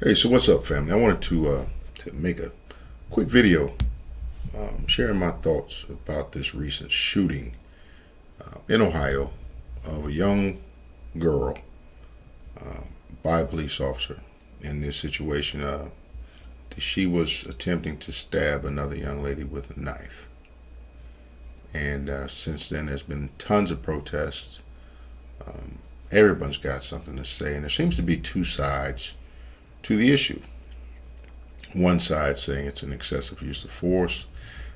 Hey, so what's up, family? I wanted to make a quick video sharing my thoughts about this recent shooting in Ohio of a young girl by a police officer. In this situation, she was attempting to stab another young lady with a knife. And since then, there's been tons of protests. Um, Everyone's got something to say, and there seems to be two sides to the issue. One side saying it's an excessive use of force,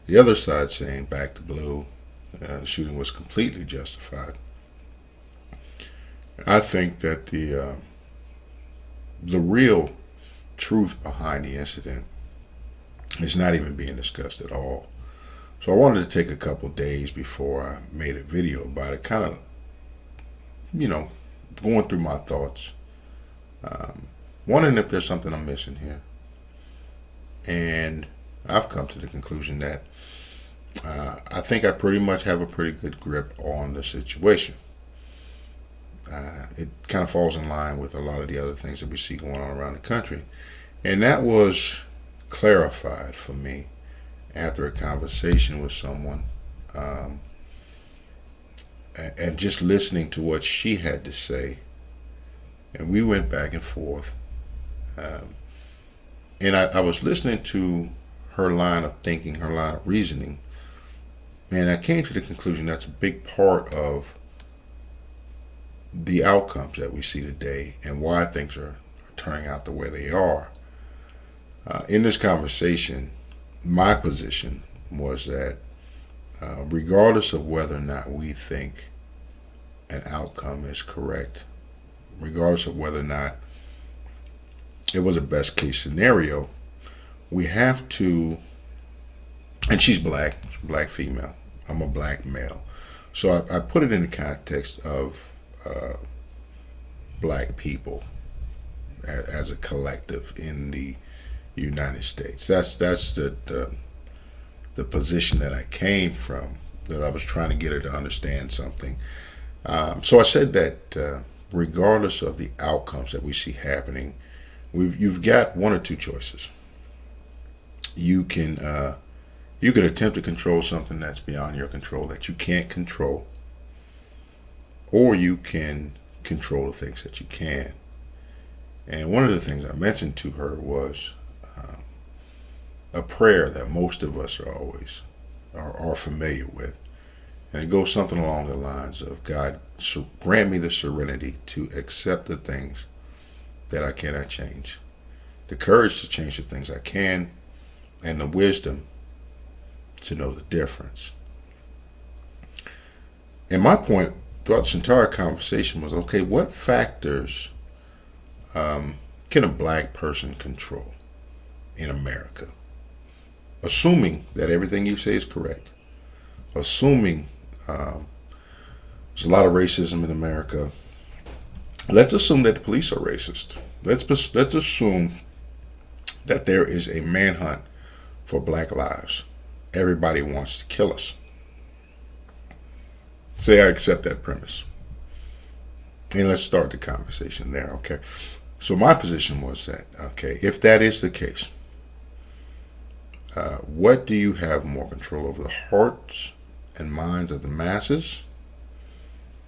the other side saying back to blue, the shooting was completely justified. I think that the real truth behind the incident is not even being discussed at all. So I wanted to take a couple days before I made a video about it, kind of, you know, going through my thoughts, wondering if there's something I'm missing here. And I've come to the conclusion that I think I pretty much have a pretty good grip on the situation. It kind of falls in line with a lot of the other things that we see going on around the country. And that was clarified for me after a conversation with someone, and just listening to what she had to say. And we went back and forth. And I was listening to her line of thinking, her line of reasoning, and I came to the conclusion that's a big part of the outcomes that we see today and why things are turning out the way they are. In this conversation, my position was that regardless of whether or not we think an outcome is correct, regardless of whether or not it was a best case scenario, we have to, and she's black female, I'm a black male. So I put it in the context of black people as a collective in the United States. That's the position that I came from, that I was trying to get her to understand something. So I said that regardless of the outcomes that we see happening, you've got one or two choices. You can attempt to control something that's beyond your control, that you can't control, or you can control the things that you can. And one of the things I mentioned to her was a prayer that most of us are familiar with, and it goes something along the lines of, God, grant me the serenity to accept the things that I cannot change, the courage to change the things I can, and the wisdom to know the difference. And my point throughout this entire conversation was, okay, what factors can a black person control in America? Assuming that everything you say is correct, assuming there's a lot of racism in America. Let's assume that the police are racist. Let's assume that there is a manhunt for black lives. Everybody wants to kill us. Say I accept that premise. And let's start the conversation there, okay? So my position was that, okay, if that is the case, what do you have more control over, the hearts and minds of the masses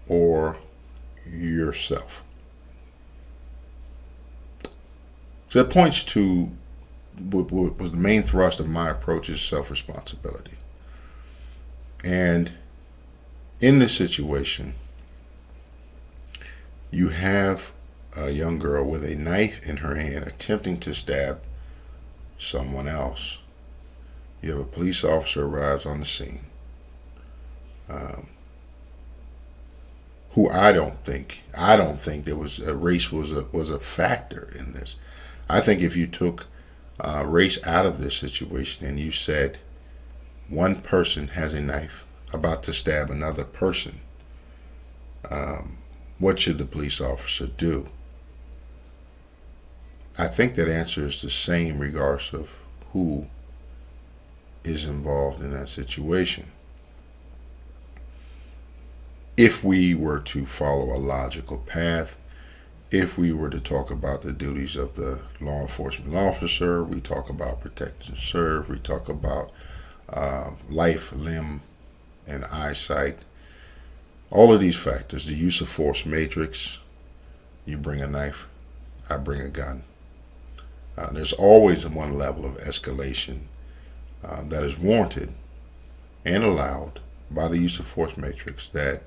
or yourself? So that points to what was the main thrust of my approach, is self-responsibility. And in this situation, you have a young girl with a knife in her hand attempting to stab someone else. You have a police officer arrives on the scene, who I don't think there was race was a factor in this. I think if you took race out of this situation and you said one person has a knife about to stab another person, what should the police officer do? I think that answer is the same regardless of who is involved in that situation. If we were to follow a logical path If we were to talk about the duties of the law enforcement officer, we talk about protect and serve, we talk about life, limb, and eyesight. All of these factors, the use of force matrix, you bring a knife, I bring a gun. There's always one level of escalation that is warranted and allowed by the use of force matrix that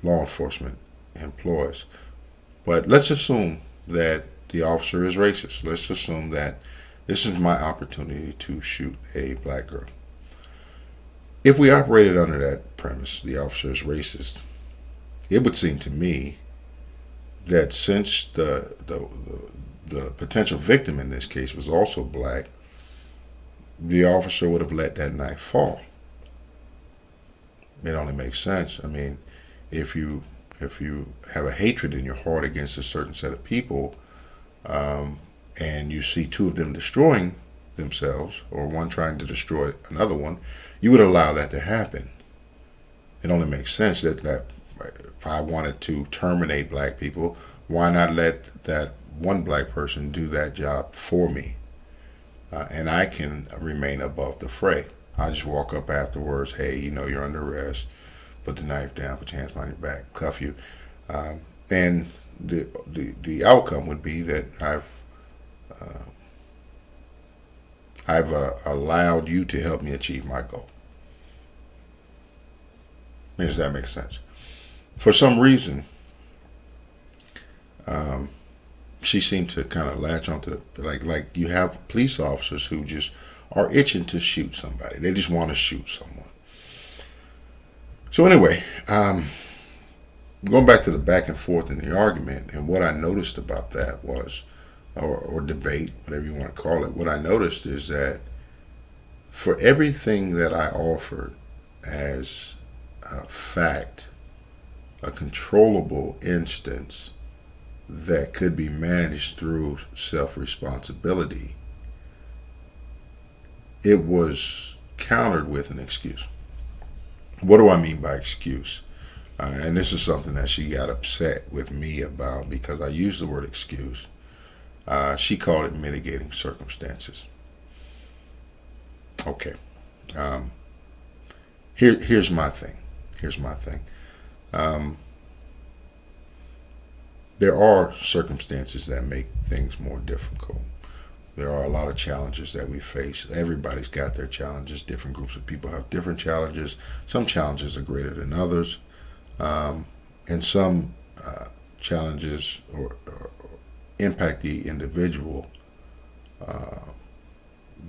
law enforcement employs. But let's assume that the officer is racist. Let's assume that this is my opportunity to shoot a black girl. If we operated under that premise, the officer is racist, it would seem to me that since the potential victim in this case was also black, the officer would have let that knife fall. It only makes sense. I mean, if you have a hatred in your heart against a certain set of people, and you see two of them destroying themselves, or one trying to destroy another one, you would allow that to happen. It only makes sense that if I wanted to terminate black people, why not let that one black person do that job for me? And I can remain above the fray. I just walk up afterwards, hey, you're under arrest, put the knife down, put your hands behind your back, cuff you. And the outcome would be that I've allowed you to help me achieve my goal. Does that make sense? For some reason, she seemed to kind of latch onto like you have police officers who just are itching to shoot somebody. They just want to shoot someone. So anyway, going back to the back and forth in the argument, and what I noticed about that was, or debate, whatever you want to call it, what I noticed is that for everything that I offered as a fact, a controllable instance that could be managed through self-responsibility, it was countered with an excuse. What do I mean by excuse? And this is something that she got upset with me about because I used the word excuse. She called it mitigating circumstances. Okay. Here's my thing. There are circumstances that make things more difficult. There are a lot of challenges that we face. Everybody's got their challenges. Different groups of people have different challenges. Some challenges are greater than others. And some challenges or impact the individual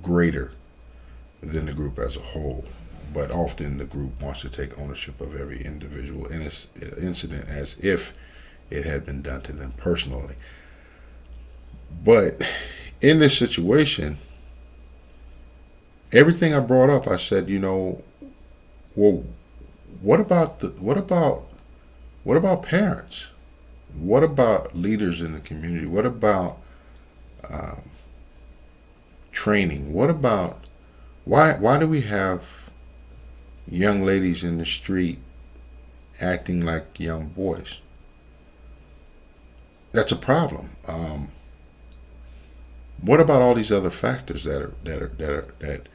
greater than the group as a whole. But often the group wants to take ownership of every individual incident as if it had been done to them personally. But in this situation, everything I brought up, I said, well, what about parents? What about leaders in the community? What about training? What about why do we have young ladies in the street acting like young boys? That's a problem. What about all these other factors that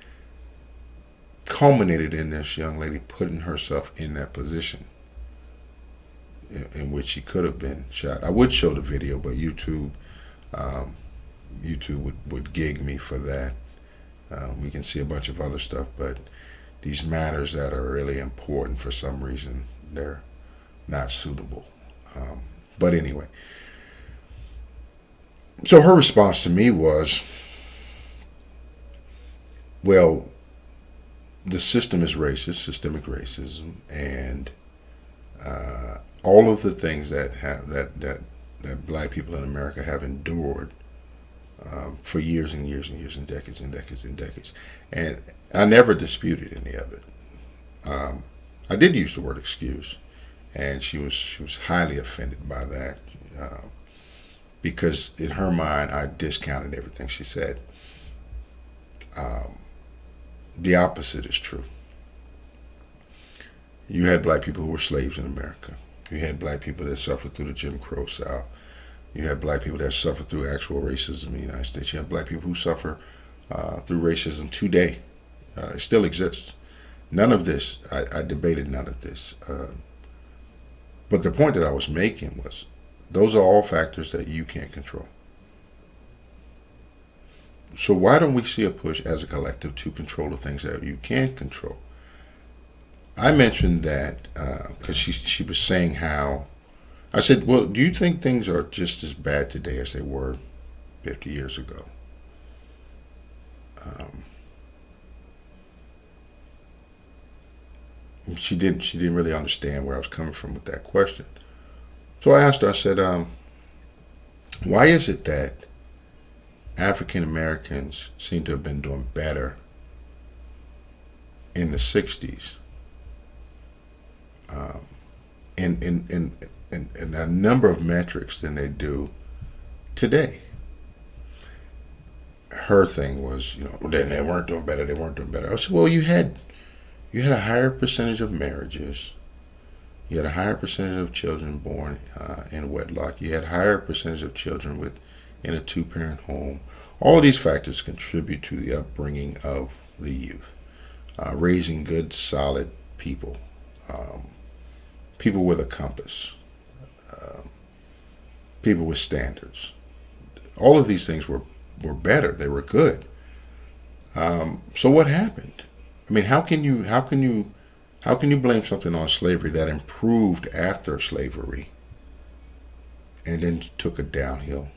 culminated in this young lady putting herself in that position in which she could have been shot? I would show the video, but YouTube would gig me for that. We can see a bunch of other stuff, but these matters that are really important, for some reason, they're not suitable. But anyway, so her response to me was, well, the system is racist, systemic racism, and all of the things that black people in America have endured for years and years and years and decades and decades and decades. And I never disputed any of it. I did use the word excuse, and she was highly offended by that because in her mind I discounted everything she said. The opposite is true. You had black people who were slaves in America. You had black people that suffered through the Jim Crow South. You had black people that suffered through actual racism in the United States. You have black people who suffer through racism today. It still exists. None of this, I debated none of this. But the point that I was making was those are all factors that you can't control. So why don't we see a push as a collective to control the things that you can control? I mentioned that because she was saying how, I said, well, do you think things are just as bad today as they were 50 years ago? She didn't really understand where I was coming from with that question. So I asked her, I said, why is it that African Americans seem to have been doing better in the 60s in a number of metrics than they do today? Her thing was, then they weren't doing better. They weren't doing better. I said, well, you had a higher percentage of marriages. You had a higher percentage of children born in wedlock. You had a higher percentage of children in a two-parent home. All of these factors contribute to the upbringing of the youth, raising good, solid people, people with a compass, people with standards. All of these things were better. They were good. So what happened? I mean, how can you blame something on slavery that improved after slavery and then took a downhill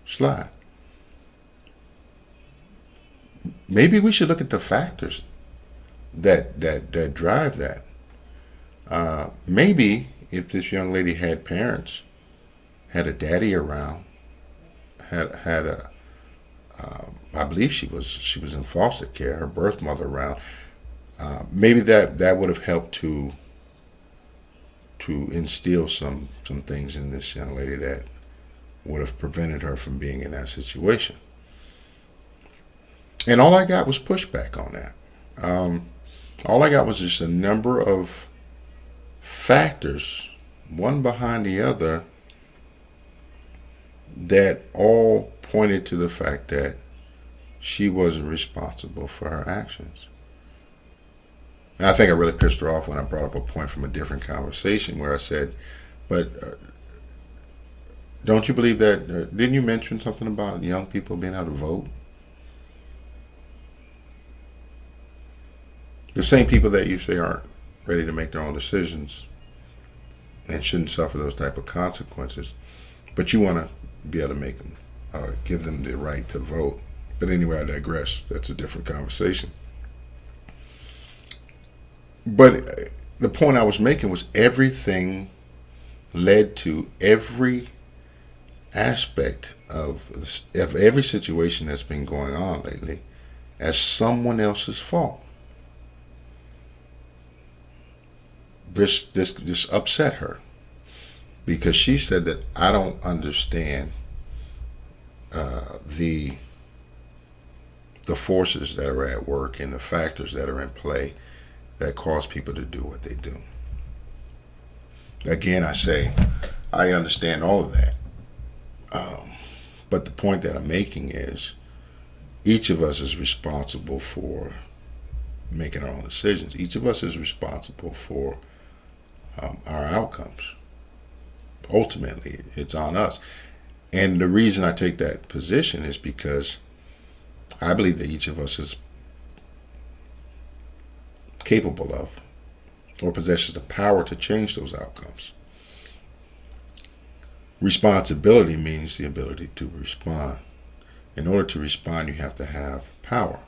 slide? Maybe we should look at the factors that drive that. Maybe if this young lady had parents, had a daddy around, had a I believe she was in foster care, her birth mother around. Maybe that would have helped to instill some things in this young lady that would have prevented her from being in that situation. And all I got was pushback on that. All I got was just a number of factors, one behind the other, that all pointed to the fact that she wasn't responsible for her actions. And I think I really pissed her off when I brought up a point from a different conversation where I said, but don't you believe that, didn't you mention something about young people being able to vote? The same people that you say aren't ready to make their own decisions and shouldn't suffer those type of consequences, but you want to be able to make them, give them the right to vote. But anyway, I digress. That's a different conversation. But the point I was making was everything led to every aspect of every situation that's been going on lately as someone else's fault. This upset her because she said that I don't understand the forces that are at work and the factors that are in play that cause people to do what they do. Again, I say I understand all of that, but the point that I'm making is each of us is responsible for making our own decisions. Each of us is responsible for our outcomes. Ultimately, it's on us. And the reason I take that position is because I believe that each of us is capable of or possesses the power to change those outcomes. Responsibility means the ability to respond. In order to respond, you have to have power.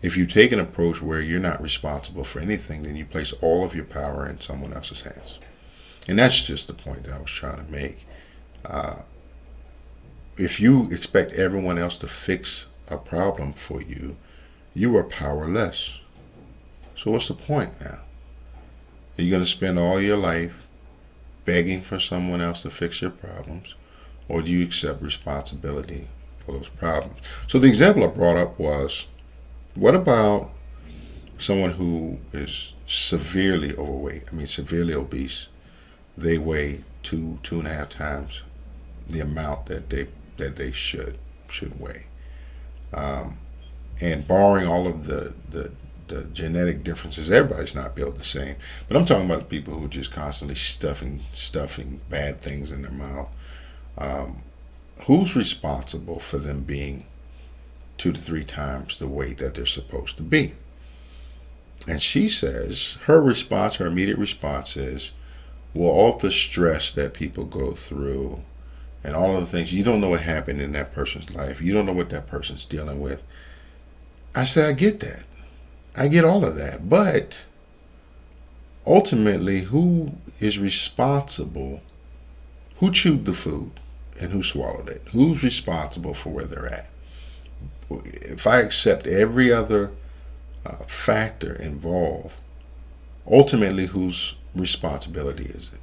If you take an approach where you're not responsible for anything, then you place all of your power in someone else's hands. And that's just the point that I was trying to make. If you expect everyone else to fix a problem for you, you are powerless. So what's the point now? Are you going to spend all your life begging for someone else to fix your problems? Or do you accept responsibility for those problems? So the example I brought up was, what about someone who is severely overweight. I mean, severely obese. They weigh 2.5 times the amount that they should weigh. Um, and barring all of the genetic differences, everybody's not built the same. But I'm talking about the people who are just constantly stuffing bad things in their mouth. Um, who's responsible for them being 2 to 3 times the weight that they're supposed to be? And she says her immediate response is, well, all the stress that people go through and all of the things, you don't know what happened in that person's life. You don't know what that person's dealing with. I said, I get that. I get all of that. But ultimately, who is responsible? Who chewed the food and who swallowed it? Who's responsible for where they're at? If I accept every other factor involved, ultimately, whose responsibility is it?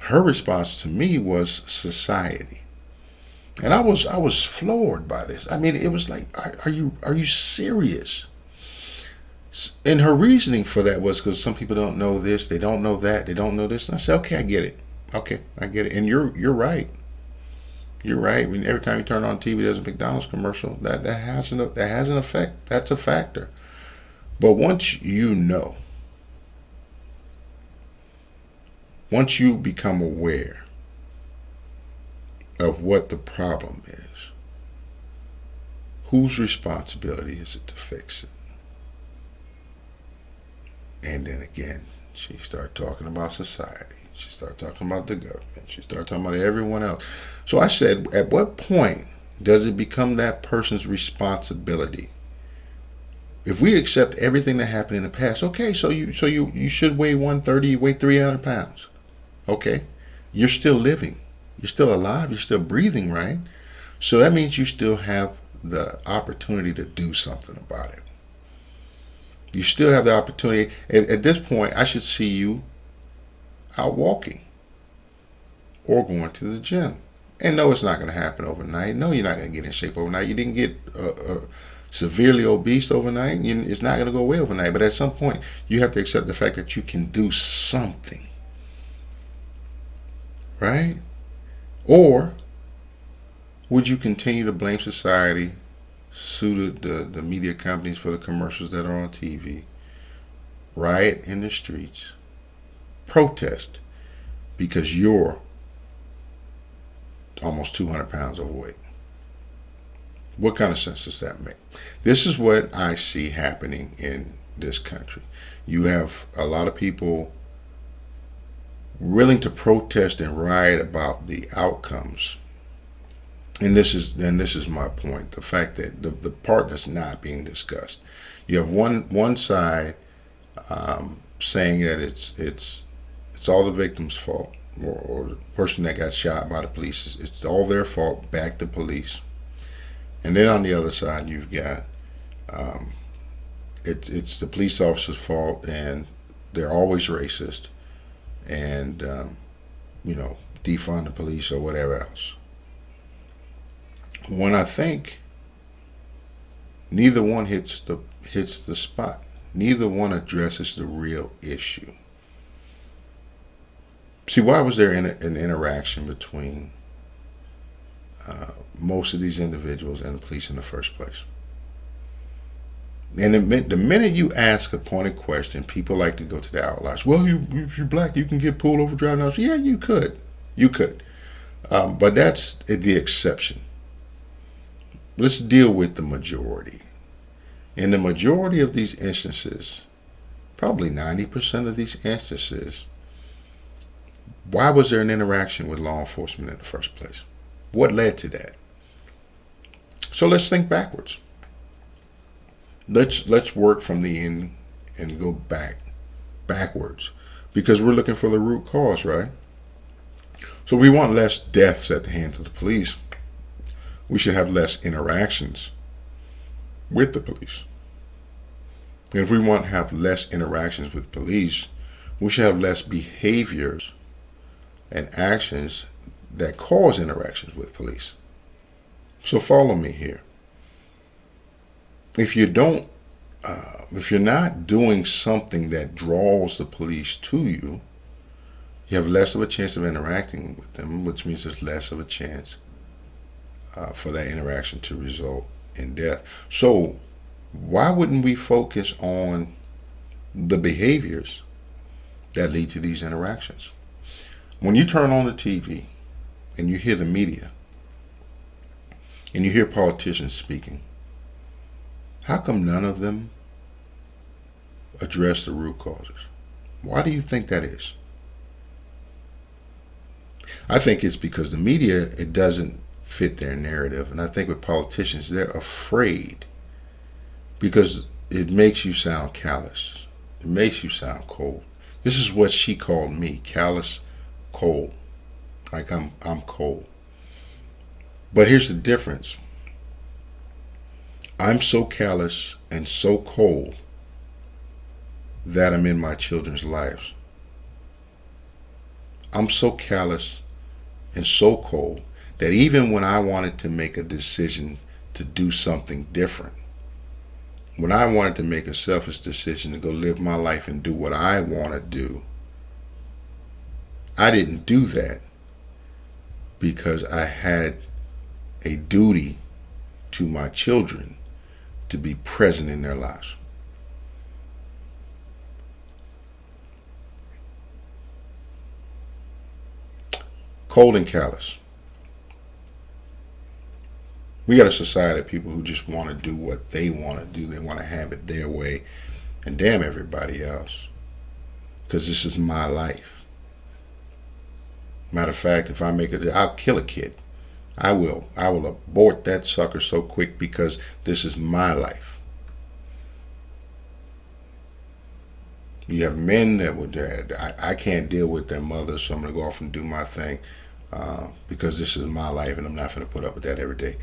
Her response to me was society. And I was floored by this. I mean, it was like, are you serious? And her reasoning for that was because some people don't know this, they don't know that, they don't know this. And I said, okay, I get it. Okay, I get it. And you're right. You're right. I mean, every time you turn on TV, there's a McDonald's commercial. That has an effect. That's a factor. But once you become aware of what the problem is, whose responsibility is it to fix it? And then again, she started talking about society. She started talking about the government. She started talking about everyone else. So I said, at what point does it become that person's responsibility? If we accept everything that happened in the past, okay, so you should weigh 130, you weigh 300 pounds. Okay, you're still living. You're still alive. You're still breathing, right? So that means you still have the opportunity to do something about it. You still have the opportunity. At this point, I should see you out walking or going to the gym. And no, it's not going to happen overnight. No, you're not going to get in shape overnight. You didn't get severely obese overnight. It's not going to go away overnight. But at some point, you have to accept the fact that you can do something. Right? Or would you continue to blame society, sue the media companies for the commercials that are on TV, riot in the streets, protest because you're almost 200 pounds overweight? What kind of sense does that make? This is what I see happening in this country. You have a lot of people willing to protest and riot about the outcomes. And this is my point. The fact that the part that's not being discussed. You have one side saying that it's all the victim's fault, or the person that got shot by the police. It's all their fault. Back the police. And then on the other side, you've got it's the police officer's fault, and they're always racist, and defund the police or whatever else. When I think neither one hits the spot, neither one addresses the real issue. See, why was there an interaction between most of these individuals and the police in the first place? And the minute you ask a pointed question, people like to go to the outliers. Well, if you're black, you can get pulled over driving. Yeah, you could. But that's the exception. Let's deal with the majority. In the majority of these instances, probably 90% of these instances, why was there an interaction with law enforcement in the first place? What led to that? So let's think backwards. Let's work from the end and go backwards, because we're looking for the root cause, right? So we want less deaths at the hands of the police. We should have less interactions with the police. And if we want to have less interactions with police, we should have less behaviors and actions that cause interactions with police. So follow me here. If you don't if you're not doing something that draws the police to you, you have less of a chance of interacting with them, which means there's less of a chance for that interaction to result in death. So, why wouldn't we focus on the behaviors that lead to these interactions? When you turn on the TV and you hear the media and you hear politicians speaking, how come none of them address the root causes? Why do you think that is? I think it's because the media, it doesn't fit their narrative. And I think with politicians, they're afraid because it makes you sound callous. It makes you sound cold. This is what she called me, callous, cold. Like I'm cold. But here's the difference. I'm so callous and so cold that I'm in my children's lives. I'm so callous and so cold that even when I wanted to make a decision to do something different, when I wanted to make a selfish decision to go live my life and do what I want to do, I didn't do that because I had a duty to my children to be present in their lives. Cold and callous. We got a society of people who just want to do what they want to do. They want to have it their way and damn everybody else. Because this is my life. Matter of fact, if I make it, I'll kill a kid. I will abort that sucker so quick because this is my life. You have men that would, I can't deal with their mothers, so I'm going to go off and do my thing because this is my life and I'm not going to put up with that every day.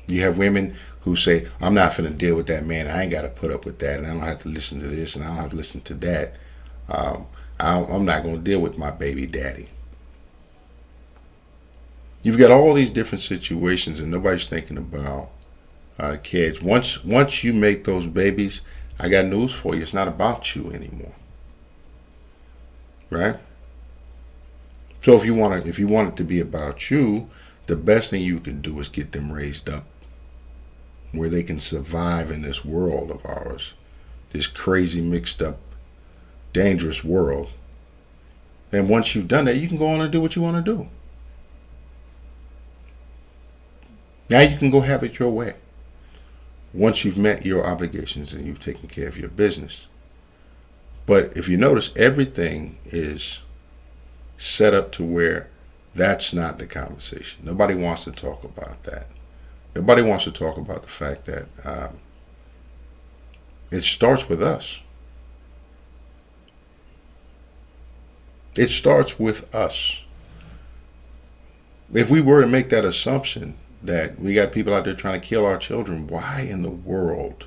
You have women who say, I'm not going to deal with that man. I ain't got to put up with that, and I don't have to listen to this, and I don't have to listen to that. I'm not going to deal with my baby daddy. You've got all these different situations, and nobody's thinking about kids. Once you make those babies, I got news for you. It's not about you anymore, right? So if you want it to be about you, the best thing you can do is get them raised up where they can survive in this world of ours, this crazy, mixed up, dangerous world. And once you've done that, you can go on and do what you want to do. Now you can go have it your way. Once you've met your obligations and you've taken care of your business. But if you notice, everything is set up to where that's not the conversation. Nobody wants to talk about that. Nobody wants to talk about the fact that it starts with us. It starts with us. If we were to make that assumption that we got people out there trying to kill our children, why in the world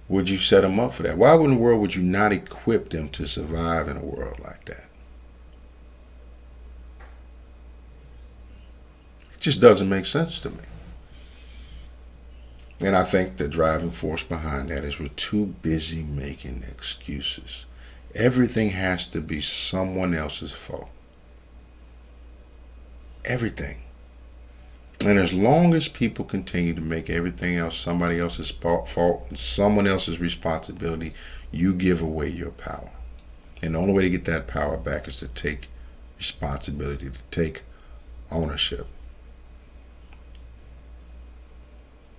would you set them up for that? Why in the world would you not equip them to survive in a world like that? It just doesn't make sense to me. And I think the driving force behind that is we're too busy making excuses. Everything has to be someone else's fault. Everything. And as long as people continue to make everything else somebody else's fault and someone else's responsibility, you give away your power. And the only way to get that power back is to take responsibility, to take ownership.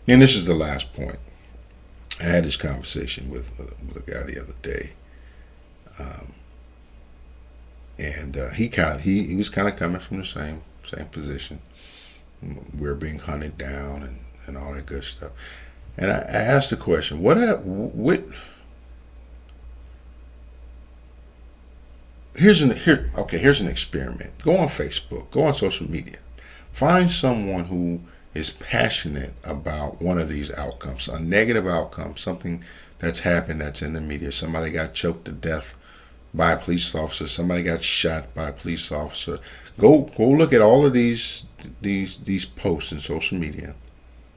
And this is the last point. I had this conversation with a guy the other day. He was kind of coming from the same position. We're being hunted down and all that good stuff. And I asked the question, here's an experiment. Go on Facebook, go on social media. Find someone who is passionate about one of these outcomes, a negative outcome, something that's happened that's in the media. Somebody got choked to death by a police officer. Somebody got shot by a police officer. Go look at all of these posts in social media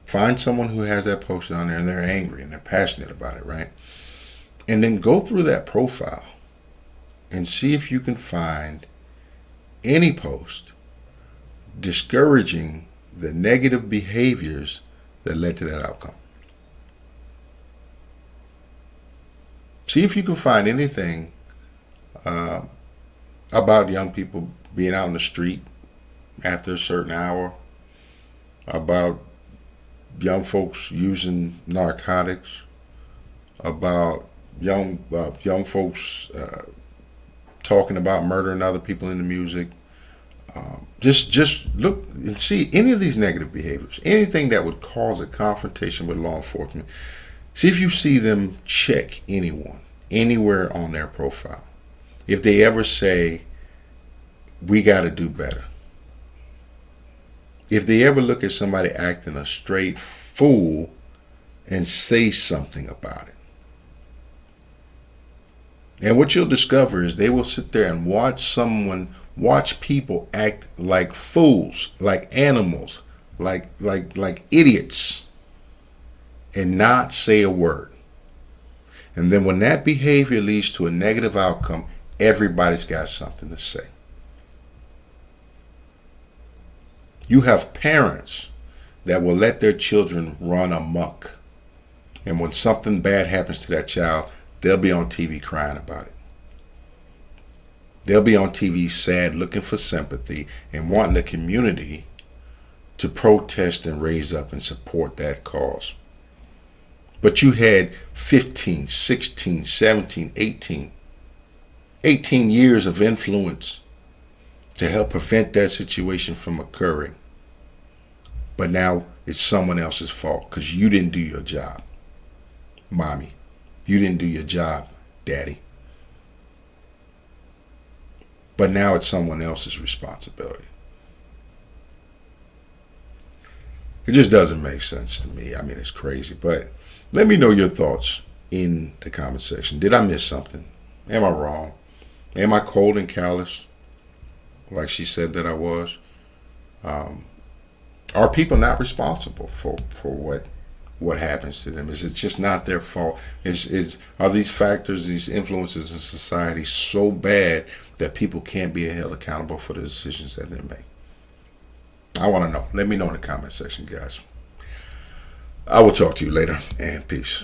Find someone who has that post on there and they're angry and they're passionate about it, right? And then go through that profile and see if you can find any post discouraging the negative behaviors that led to that outcome. See if you can find anything about young people being out in the street after a certain hour, about young folks using narcotics, about young folks talking about murdering other people in the music. Just look and see any of these negative behaviors, anything that would cause a confrontation with law enforcement. See if you see them check anyone, anywhere on their profile. If they ever say, we got to do better. If they ever look at somebody acting a straight fool and say something about it. And what you'll discover is they will sit there and watch people act like fools, like animals, like idiots, and not say a word. And then when that behavior leads to a negative outcome, everybody's got something to say. You have parents that will let their children run amok. And when something bad happens to that child, they'll be on TV crying about it. They'll be on TV sad, looking for sympathy, and wanting the community to protest and raise up and support that cause. But you had 15, 16, 17, 18 years of influence to help prevent that situation from occurring. But now it's someone else's fault because you didn't do your job. Mommy, you didn't do your job, Daddy. But now it's someone else's responsibility. It just doesn't make sense to me. I mean, it's crazy. But let me know your thoughts in the comment section. Did I miss something? Am I wrong? Am I cold and callous, like she said that I was? Are people not responsible for what happens to them? Is it just not their fault? Are these factors, these influences in society so bad that people can't be held accountable for the decisions that they make? I want to know. Let me know in the comment section, guys. I will talk to you later, and peace.